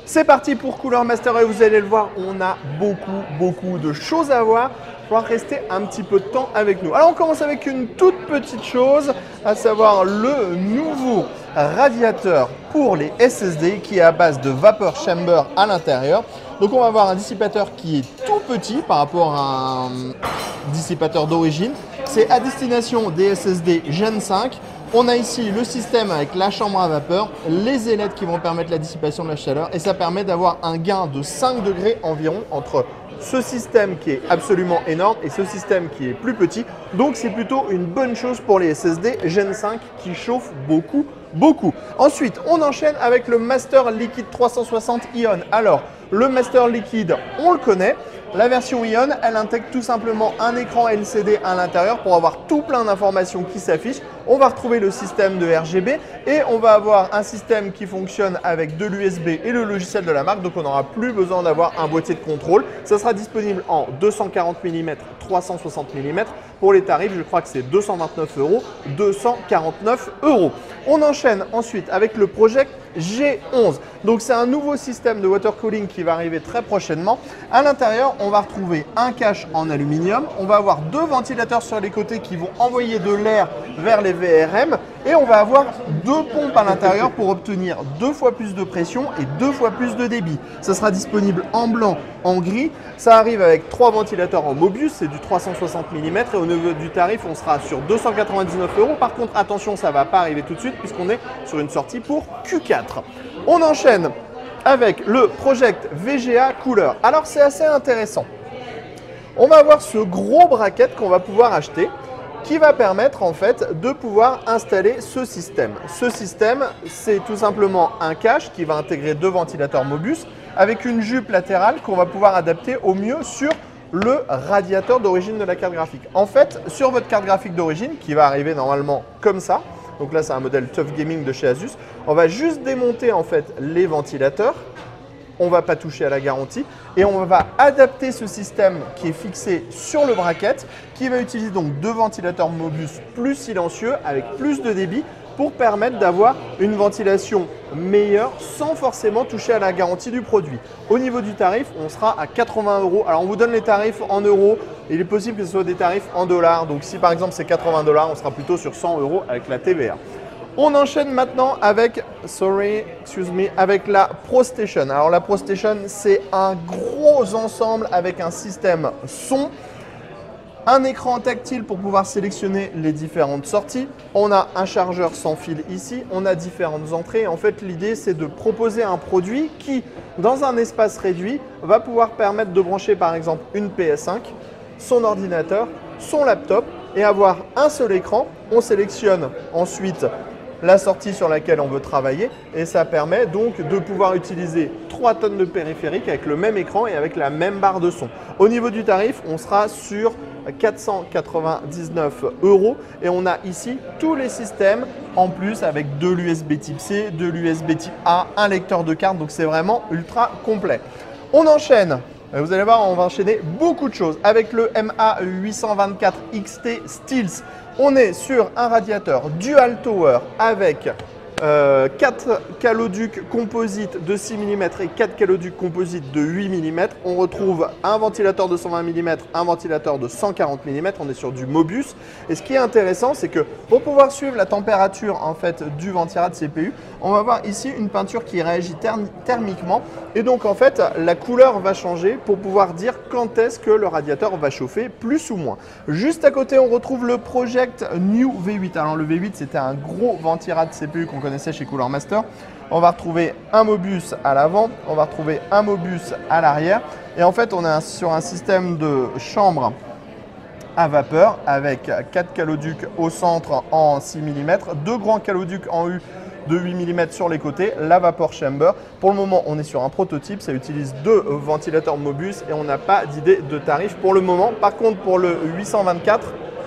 C'est parti pour Cooler Master et vous allez le voir, on a beaucoup de choses à voir. Il va falloir rester un petit peu de temps avec nous. Alors on commence avec une toute petite chose, à savoir le nouveau radiateur pour les SSD qui est à base de vapor chamber à l'intérieur. Donc on va avoir un dissipateur qui est tout petit par rapport à un dissipateur d'origine. C'est à destination des SSD Gen 5. On a ici le système avec la chambre à vapeur, les ailettes qui vont permettre la dissipation de la chaleur et ça permet d'avoir un gain de 5 degrés environ entre ce système qui est absolument énorme et ce système qui est plus petit. Donc c'est plutôt une bonne chose pour les SSD Gen 5 qui chauffent beaucoup. Ensuite, on enchaîne avec le Master Liquid 360 Ion. Alors, le Master Liquid, on le connaît. La version Ion, elle intègre tout simplement un écran LCD à l'intérieur pour avoir tout plein d'informations qui s'affichent. On va retrouver le système de RGB et on va avoir un système qui fonctionne avec de l'USB et le logiciel de la marque. Donc, on n'aura plus besoin d'avoir un boîtier de contrôle. Ça sera disponible en 240 mm, 360 mm. Pour les tarifs, je crois que c'est 229 €, 249 €. On enchaîne ensuite avec le Project G11. Donc c'est un nouveau système de water cooling qui va arriver très prochainement. À l'intérieur, on va retrouver un cache en aluminium. On va avoir deux ventilateurs sur les côtés qui vont envoyer de l'air vers les VRM. Et on va avoir deux pompes à l'intérieur pour obtenir 2 fois plus de pression et 2 fois plus de débit. Ça sera disponible en blanc, en gris. Ça arrive avec 3 ventilateurs en Mobius, c'est du 360 mm. Et au niveau du tarif, on sera sur 299 €. Par contre, attention, ça ne va pas arriver tout de suite puisqu'on est sur une sortie pour Q4. On enchaîne avec le Project VGA Cooler. Alors, c'est assez intéressant. On va avoir ce gros bracket qu'on va pouvoir acheter qui va permettre en fait de pouvoir installer ce système. Ce système, c'est tout simplement un cache qui va intégrer 2 ventilateurs Mobius avec une jupe latérale qu'on va pouvoir adapter au mieux sur le radiateur d'origine de la carte graphique. En fait, sur votre carte graphique d'origine, qui va arriver normalement comme ça, donc là c'est un modèle Tough Gaming de chez Asus, on va juste démonter en fait les ventilateurs. On ne va pas toucher à la garantie et on va adapter ce système qui est fixé sur le bracket qui va utiliser donc 2 ventilateurs Mobius plus silencieux avec plus de débit pour permettre d'avoir une ventilation meilleure sans forcément toucher à la garantie du produit. Au niveau du tarif, on sera à 80 €. Alors on vous donne les tarifs en euros, il est possible que ce soit des tarifs en dollars. Donc si par exemple c'est 80 $, on sera plutôt sur 100 € avec la TVA. On enchaîne maintenant avec, avec la ProStation. Alors la ProStation, c'est un gros ensemble avec un système son, un écran tactile pour pouvoir sélectionner les différentes sorties. On a un chargeur sans fil ici, on a différentes entrées. En fait, l'idée, c'est de proposer un produit qui, dans un espace réduit, va pouvoir permettre de brancher par exemple une PS5, son ordinateur, son laptop et avoir un seul écran. On sélectionne ensuite la sortie sur laquelle on veut travailler et ça permet donc de pouvoir utiliser 3 tonnes de périphérique avec le même écran et avec la même barre de son. Au niveau du tarif, on sera sur 499 € et on a ici tous les systèmes en plus avec de l'USB type C, de l'USB type A, un lecteur de carte, donc c'est vraiment ultra complet. On enchaîne. Vous allez voir, on va enchaîner beaucoup de choses. Avec le MA824 XT Steels, on est sur un radiateur Dual Tower avec 4 caloducs composites de 6 mm et 4 caloducs composites de 8 mm. On retrouve un ventilateur de 120 mm, un ventilateur de 140 mm. On est sur du Mobius. Et ce qui est intéressant, c'est que pour pouvoir suivre la température en fait, du ventirail de CPU, on va voir ici une peinture qui réagit thermiquement. Et donc en fait, la couleur va changer pour pouvoir dire quand est-ce que le radiateur va chauffer, plus ou moins. Juste à côté, on retrouve le Project New V8. Alors le V8, c'était un gros ventirail de CPU qu'on connaissait chez Cooler Master. On va retrouver un Mobius à l'avant, on va retrouver un Mobius à l'arrière. Et en fait, on est sur un système de chambre à vapeur avec 4 caloducs au centre en 6 mm, 2 grands caloducs en U de 8 mm sur les côtés, la vapor chamber. Pour le moment, on est sur un prototype, ça utilise 2 ventilateurs Mobius et on n'a pas d'idée de tarif pour le moment. Par contre, pour le 824,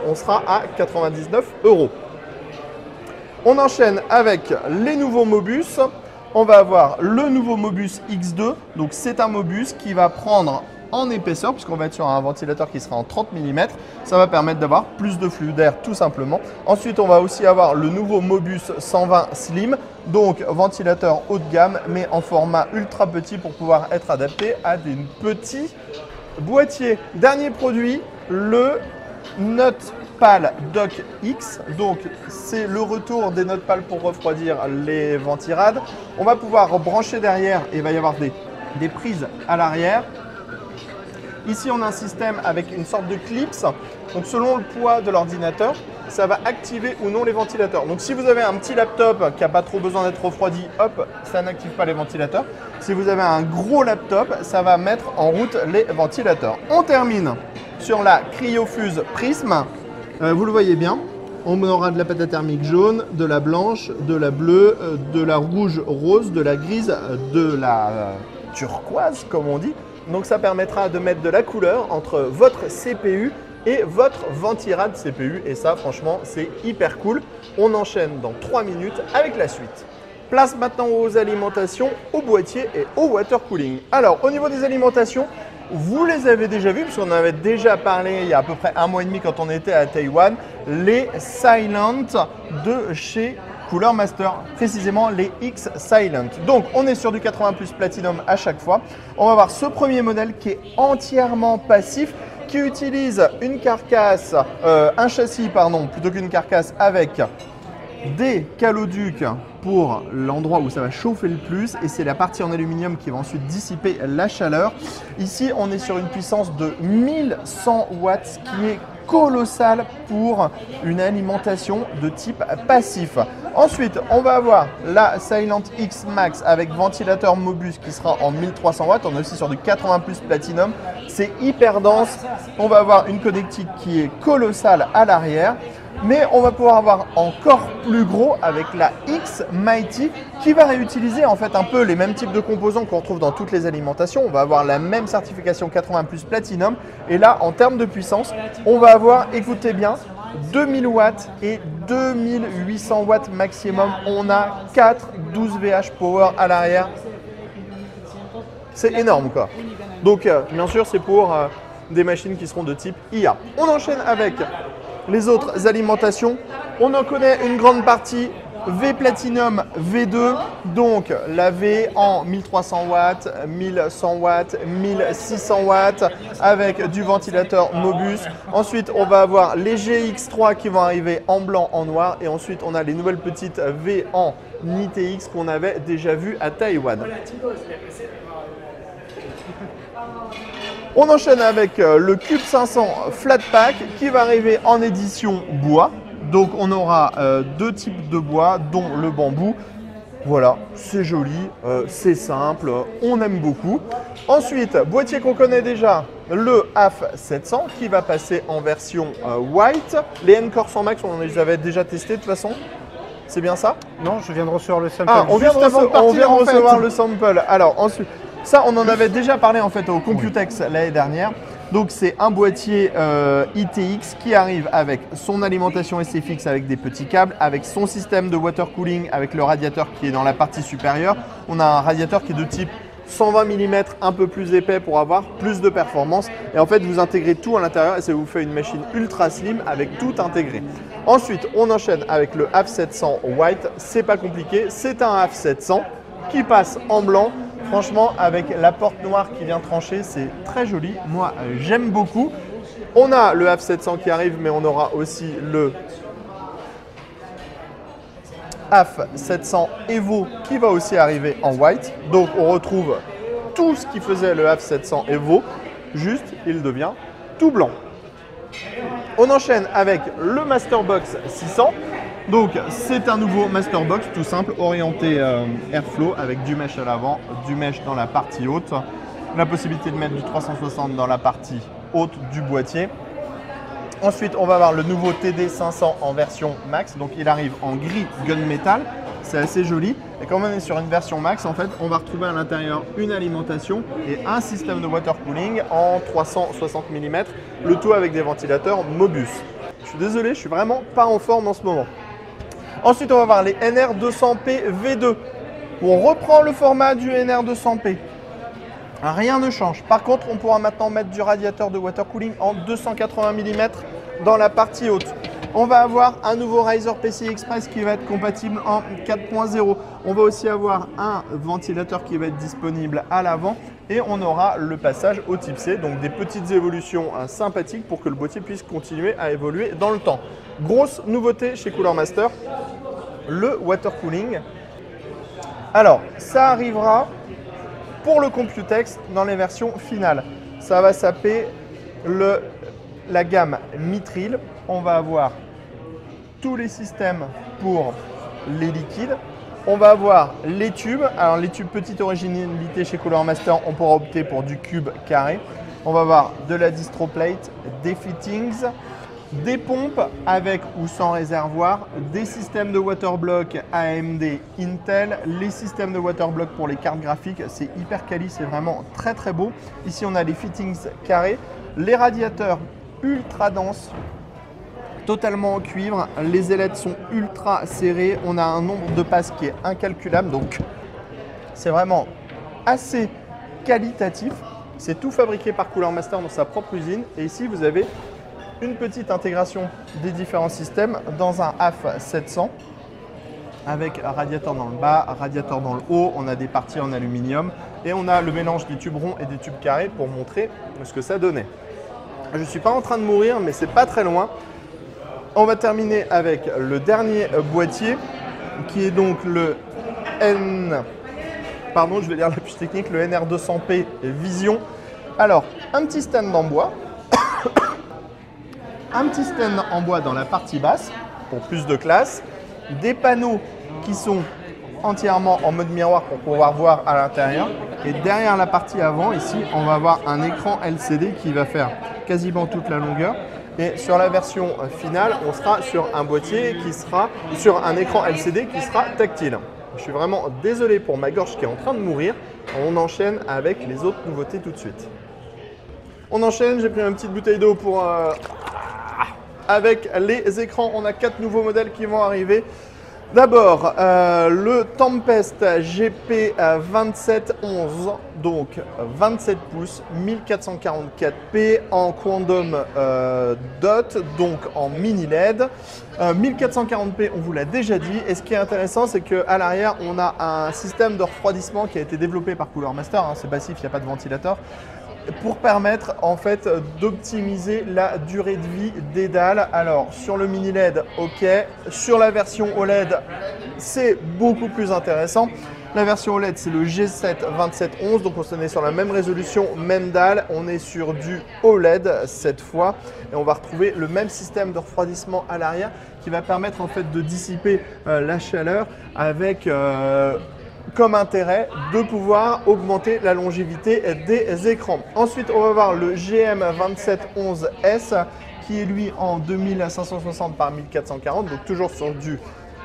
on sera à 99 €. On enchaîne avec les nouveaux Mobius. On va avoir le nouveau Mobius X2. Donc, c'est un Mobius qui va prendre en épaisseur, puisqu'on va être sur un ventilateur qui sera en 30 mm. Ça va permettre d'avoir plus de flux d'air tout simplement. Ensuite, on va aussi avoir le nouveau Mobus 120 Slim, donc ventilateur haut de gamme, mais en format ultra petit pour pouvoir être adapté à des petits boîtiers. Dernier produit, le Notepal Dock X, donc c'est le retour des Notepal pour refroidir les ventirades. On va pouvoir brancher derrière et il va y avoir des prises à l'arrière. Ici on a un système avec une sorte de clips, donc selon le poids de l'ordinateur, ça va activer ou non les ventilateurs. Donc si vous avez un petit laptop qui n'a pas trop besoin d'être refroidi, hop, ça n'active pas les ventilateurs. Si vous avez un gros laptop, ça va mettre en route les ventilateurs. On termine sur la CryoFuse Prism. Vous le voyez bien, on aura de la pâte à thermique jaune, de la blanche, de la bleue, de la rouge rose, de la grise, de la turquoise comme on dit. Donc ça permettra de mettre de la couleur entre votre CPU et votre ventirad CPU. Et ça franchement c'est hyper cool. On enchaîne dans 3 minutes avec la suite. Place maintenant aux alimentations, au boîtier et au water cooling. Alors au niveau des alimentations, vous les avez déjà vus, puisqu'on avait déjà parlé il y a à peu près 1 mois et demi quand on était à Taïwan, les Silent de chez Cooler Master, précisément les X Silent. Donc on est sur du 80 plus Platinum à chaque fois. On va voir ce premier modèle qui est entièrement passif, qui utilise une carcasse, un châssis pardon, plutôt qu'une carcasse avec des caloducs pour l'endroit où ça va chauffer le plus, et c'est la partie en aluminium qui va ensuite dissiper la chaleur. Ici on est sur une puissance de 1100 watts, ce qui est colossal pour une alimentation de type passif. Ensuite on va avoir la Silent X Max avec ventilateur Mobus qui sera en 1300 watts. On est aussi sur du 80 plus Platinum, c'est hyper dense. On va avoir une connectique qui est colossale à l'arrière. Mais on va pouvoir avoir encore plus gros avec la X Mighty qui va réutiliser en fait un peu les mêmes types de composants qu'on retrouve dans toutes les alimentations. On va avoir la même certification 80 plus Platinum. Et là, en termes de puissance, on va avoir, écoutez bien, 2000 watts et 2800 watts maximum. On a 4 12 VH Power à l'arrière. C'est énorme quoi. Donc bien sûr, c'est pour des machines qui seront de type IA. On enchaîne avec les autres alimentations. On en connaît une grande partie, V Platinum V2, donc la V en 1300 watts, 1100 watts, 1600 watts avec du ventilateur Mobus. Ensuite, on va avoir les GX3 qui vont arriver en blanc, en noir, et ensuite on a les nouvelles petites V en ITX qu'on avait déjà vues à Taïwan. On enchaîne avec le Cube 500 Flat Pack qui va arriver en édition bois. Donc on aura deux types de bois dont le bambou. Voilà, c'est joli, c'est simple, on aime beaucoup. Ensuite, boîtier qu'on connaît déjà, le AF 700 qui va passer en version white. Les Encore 100 Max, on les avait déjà testés de toute façon. C'est bien ça? Non, je viens de recevoir le sample. Ah, on vient de recevoir le sample. Alors ensuite, ça on en avait déjà parlé en fait au Computex l'année dernière. Donc c'est un boîtier ITX qui arrive avec son alimentation SFX avec des petits câbles, avec son système de water cooling, avec le radiateur qui est dans la partie supérieure. On a un radiateur qui est de type 120 mm, un peu plus épais pour avoir plus de performance. Et en fait, vous intégrez tout à l'intérieur et ça vous fait une machine ultra slim avec tout intégré. Ensuite, on enchaîne avec le AF 700 White. C'est pas compliqué, c'est un AF 700 qui passe en blanc. Franchement, avec la porte noire qui vient trancher, c'est très joli. Moi, j'aime beaucoup. On a le AF 700 qui arrive, mais on aura aussi le AF 700 Evo qui va aussi arriver en white. Donc, on retrouve tout ce qui faisait le AF 700 Evo, juste il devient tout blanc. On enchaîne avec le Masterbox 600. Donc c'est un nouveau Masterbox tout simple, orienté Airflow avec du mesh à l'avant, du mesh dans la partie haute, la possibilité de mettre du 360 dans la partie haute du boîtier. Ensuite on va avoir le nouveau TD500 en version max, donc il arrive en gris gunmetal, c'est assez joli. Et comme on est sur une version max, en fait on va retrouver à l'intérieur une alimentation et un système de water cooling en 360 mm, le tout avec des ventilateurs Mobus. Je suis désolé, je suis vraiment pas en forme en ce moment. Ensuite, on va voir les NR200P V2. On reprend le format du NR200P Rien ne change. Par contre, on pourra maintenant mettre du radiateur de water cooling en 280 mm dans la partie haute. On va avoir un nouveau Razer PCI Express qui va être compatible en 4.0. On va aussi avoir un ventilateur qui va être disponible à l'avant et on aura le passage au type C. Donc des petites évolutions sympathiques pour que le boîtier puisse continuer à évoluer dans le temps. Grosse nouveauté chez Cooler Master, le water cooling. Alors, ça arrivera pour le Computex dans les versions finales. Ça va s'appeler la gamme Mithril. On va avoir tous les systèmes pour les liquides. On va avoir les tubes. Alors les tubes, petite originalité chez Cooler Master, on pourra opter pour du cube carré. On va avoir de la distroplate, des fittings, des pompes avec ou sans réservoir, des systèmes de waterblock AMD Intel, les systèmes de waterblock pour les cartes graphiques, c'est hyper quali, c'est vraiment très très beau. Ici on a les fittings carrés, les radiateurs ultra denses, totalement en cuivre, les ailettes sont ultra serrées, on a un nombre de passes qui est incalculable, donc c'est vraiment assez qualitatif. C'est tout fabriqué par Cooler Master dans sa propre usine et ici vous avez une petite intégration des différents systèmes dans un AF700 avec un radiateur dans le bas, un radiateur dans le haut, on a des parties en aluminium et on a le mélange des tubes ronds et des tubes carrés pour montrer ce que ça donnait. Je ne suis pas en train de mourir mais c'est pas très loin. On va terminer avec le dernier boîtier qui est donc le je vais lire la fiche technique, le NR200P Vision. Alors, un petit stand en bois. Un petit stand en bois dans la partie basse pour plus de classe, des panneaux qui sont entièrement en mode miroir pour pouvoir voir à l'intérieur et derrière la partie avant ici on va avoir un écran LCD qui va faire quasiment toute la longueur et sur la version finale on sera sur un boîtier qui sera sur un écran LCD qui sera tactile. Je suis vraiment désolé pour ma gorge qui est en train de mourir, on enchaîne avec les autres nouveautés tout de suite. On enchaîne, j'ai pris une petite bouteille d'eau pour avec les écrans, on a 4 nouveaux modèles qui vont arriver. D'abord, le Tempest GP2711, donc 27 pouces, 1444p en Quantum Dot, donc en mini LED. 1440p, on vous l'a déjà dit. Et ce qui est intéressant, c'est qu'à l'arrière, on a un système de refroidissement qui a été développé par Cooler Master. Hein, c'est passif, il n'y a pas de ventilateur. Pour permettre en fait d'optimiser la durée de vie des dalles. Alors sur le mini LED, ok. Sur la version OLED, c'est beaucoup plus intéressant. La version OLED, c'est le G7 2711, donc on est sur la même résolution, même dalle. On est sur du OLED cette fois et on va retrouver le même système de refroidissement à l'arrière qui va permettre en fait de dissiper la chaleur avec comme intérêt de pouvoir augmenter la longévité des écrans. Ensuite, on va voir le GM2711S qui est lui en 2560 par 1440, donc toujours sur du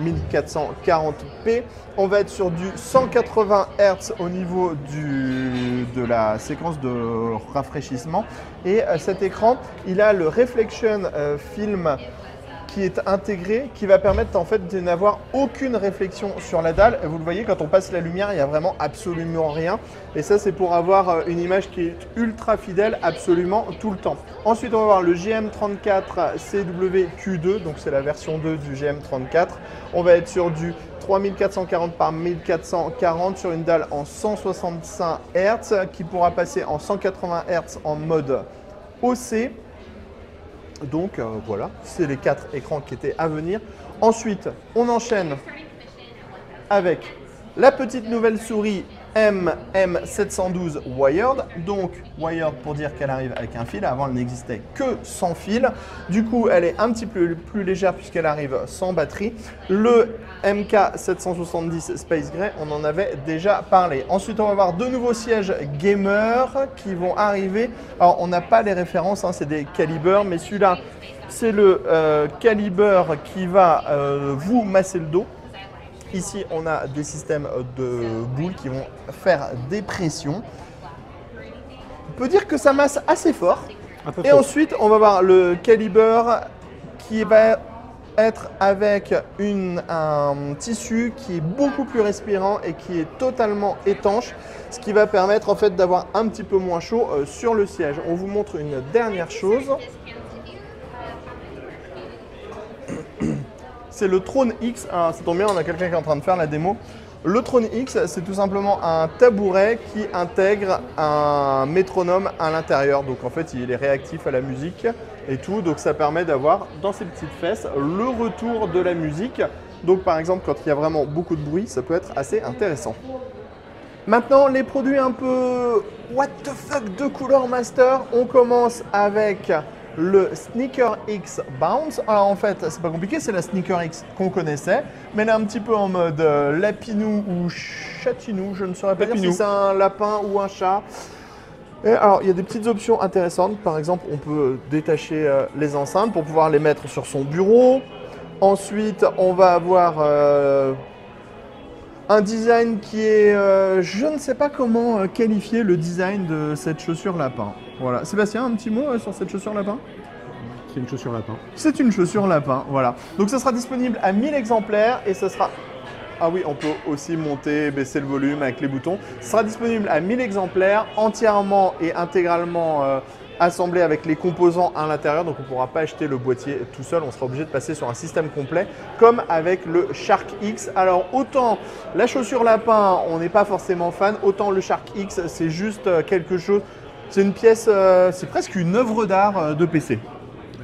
1440p. On va être sur du 180 Hz au niveau de la séquence de rafraîchissement. Et cet écran, il a le Reflection Film qui est intégré, qui va permettre en fait de n'avoir aucune réflexion sur la dalle. Et vous le voyez, quand on passe la lumière, il n'y a vraiment absolument rien. Et ça, c'est pour avoir une image qui est ultra fidèle absolument tout le temps. Ensuite, on va voir le GM34CWQ2, donc c'est la version 2 du GM34. On va être sur du 3440 par 1440 sur une dalle en 165 Hz qui pourra passer en 180 Hz en mode OC. Donc voilà, c'est les 4 écrans qui étaient à venir. Ensuite, on enchaîne avec la petite nouvelle souris MM712 Wired. Donc Wired pour dire qu'elle arrive avec un fil. Avant, elle n'existait que sans fil. Du coup, elle est un petit peu plus légère puisqu'elle arrive sans batterie. Le MK770 Space Gray, on en avait déjà parlé. Ensuite, on va avoir 2 nouveaux sièges gamer qui vont arriver. Alors, on n'a pas les références, hein, c'est des calibres, mais celui-là, c'est le calibre qui va vous masser le dos. Ici, on a des systèmes de boules qui vont faire des pressions. On peut dire que ça masse assez fort. Et ensuite, on va voir le calibre qui va être avec un tissu qui est beaucoup plus respirant et qui est totalement étanche, ce qui va permettre en fait d'avoir un petit peu moins chaud sur le siège. On vous montre une dernière chose. C'est le Throne X. Alors, ça tombe bien, on a quelqu'un qui est en train de faire la démo. Le Throne X, c'est tout simplement un tabouret qui intègre un métronome à l'intérieur. Donc en fait, il est réactif à la musique et tout. Donc ça permet d'avoir dans ses petites fesses le retour de la musique. Donc par exemple, quand il y a vraiment beaucoup de bruit, ça peut être assez intéressant. Maintenant, les produits un peu what the fuck de Cooler Master. On commence avec le Sneaker X Bounce. Alors en fait, c'est pas compliqué, c'est la Sneaker X qu'on connaissait, mais elle est un petit peu en mode lapinou ou chatinou, je ne saurais pas dire si c'est un lapin ou un chat. Et alors, il y a des petites options intéressantes. Par exemple, on peut détacher les enceintes pour pouvoir les mettre sur son bureau. Ensuite, on va avoir un design qui est… je ne sais pas comment qualifier le design de cette chaussure lapin. Voilà. Sébastien, un petit mot sur cette chaussure lapin? C'est une chaussure lapin. C'est une chaussure lapin, voilà. Donc ça sera disponible à 1000 exemplaires et ça sera… Ah oui, on peut aussi monter et baisser le volume avec les boutons. Ça sera disponible à 1000 exemplaires, entièrement et intégralement assemblé avec les composants à l'intérieur. Donc on ne pourra pas acheter le boîtier tout seul, on sera obligé de passer sur un système complet, comme avec le Shark X. Alors autant la chaussure lapin, on n'est pas forcément fan, autant le Shark X, c'est juste quelque chose… C'est une pièce, c'est presque une œuvre d'art de PC.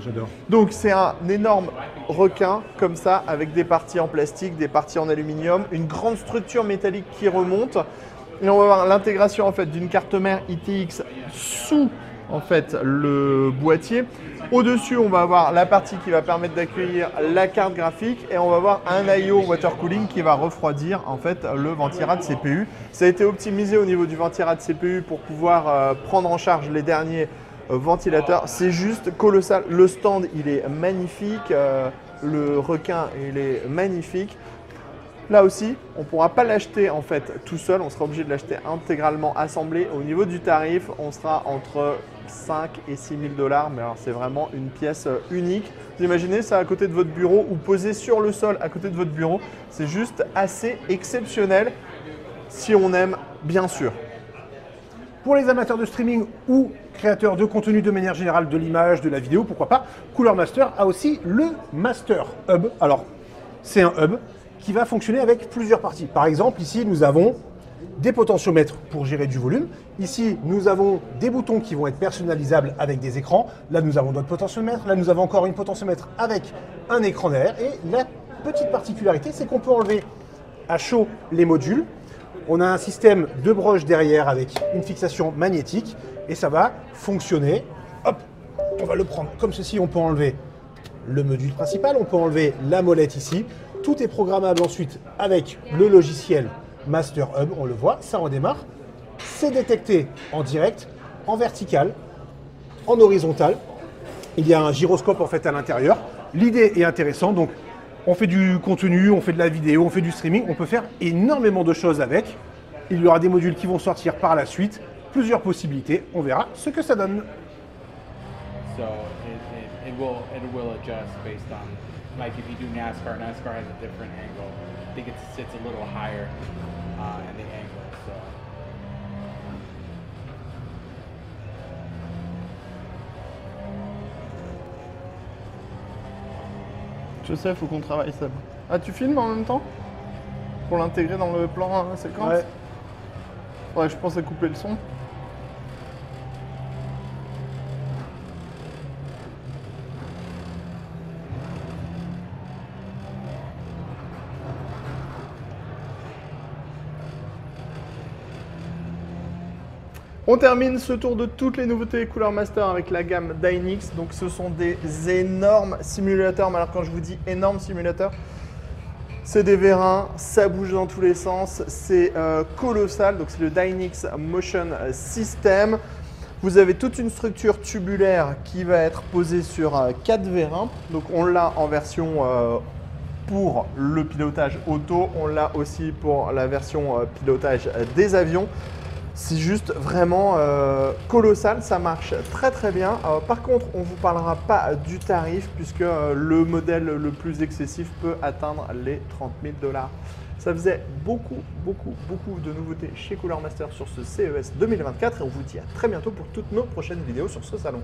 J'adore. Donc c'est un énorme requin comme ça, avec des parties en plastique, des parties en aluminium, une grande structure métallique qui remonte. Et on va avoir l'intégration en fait d'une carte mère ITX sous en fait le boîtier. Au-dessus, on va avoir la partie qui va permettre d'accueillir la carte graphique et on va avoir un I/O water cooling qui va refroidir en fait le ventirad CPU. Ça a été optimisé au niveau du ventirad CPU pour pouvoir prendre en charge les derniers ventilateurs. C'est juste colossal. Le stand, il est magnifique. Le requin, il est magnifique. Là aussi, on ne pourra pas l'acheter en fait tout seul, on sera obligé de l'acheter intégralement assemblé. Au niveau du tarif, on sera entre 5 et 6 000 $, mais alors c'est vraiment une pièce unique. Vous imaginez ça à côté de votre bureau ou posé sur le sol à côté de votre bureau, c'est juste assez exceptionnel si on aime, bien sûr. Pour les amateurs de streaming ou créateurs de contenu de manière générale, de l'image, de la vidéo, pourquoi pas, Cooler Master a aussi le Master Hub. Alors, c'est un hub qui va fonctionner avec plusieurs parties. Par exemple, ici, nous avons des potentiomètres pour gérer du volume. Ici, nous avons des boutons qui vont être personnalisables avec des écrans. Là, nous avons d'autres potentiomètres. Là, nous avons encore une potentiomètre avec un écran derrière. Et la petite particularité, c'est qu'on peut enlever à chaud les modules. On a un système de broche derrière avec une fixation magnétique et ça va fonctionner. Hop, on va le prendre comme ceci. On peut enlever le module principal, on peut enlever la molette ici. Tout est programmable ensuite avec le logiciel Master Hub, on le voit, ça redémarre. C'est détecté en direct, en vertical, en horizontal. Il y a un gyroscope en fait à l'intérieur. L'idée est intéressante, donc on fait du contenu, on fait de la vidéo, on fait du streaming, on peut faire énormément de choses avec. Il y aura des modules qui vont sortir par la suite, plusieurs possibilités, on verra ce que ça donne. So it will adjust based on, like if you do NASCAR, NASCAR has a different angle. I think it sits a little higher in the angle. So. Je sais, il faut qu'on travaille ça. Ah, tu filmes en même temps? Pour l'intégrer dans le plan séquence? Ouais. Ouais, je pense à couper le son. On termine ce tour de toutes les nouveautés Cooler Master avec la gamme Dynix. Donc ce sont des énormes simulateurs. Mais alors quand je vous dis énormes simulateurs, c'est des vérins, ça bouge dans tous les sens, c'est colossal. Donc c'est le Dynix Motion System. Vous avez toute une structure tubulaire qui va être posée sur 4 vérins. Donc on l'a en version pour le pilotage auto, on l'a aussi pour la version pilotage des avions. C'est juste vraiment colossal, ça marche très très bien. Par contre, on ne vous parlera pas du tarif puisque le modèle le plus excessif peut atteindre les 30 000 $. Ça faisait beaucoup de nouveautés chez Cooler Master sur ce CES 2024 et on vous dit à très bientôt pour toutes nos prochaines vidéos sur ce salon.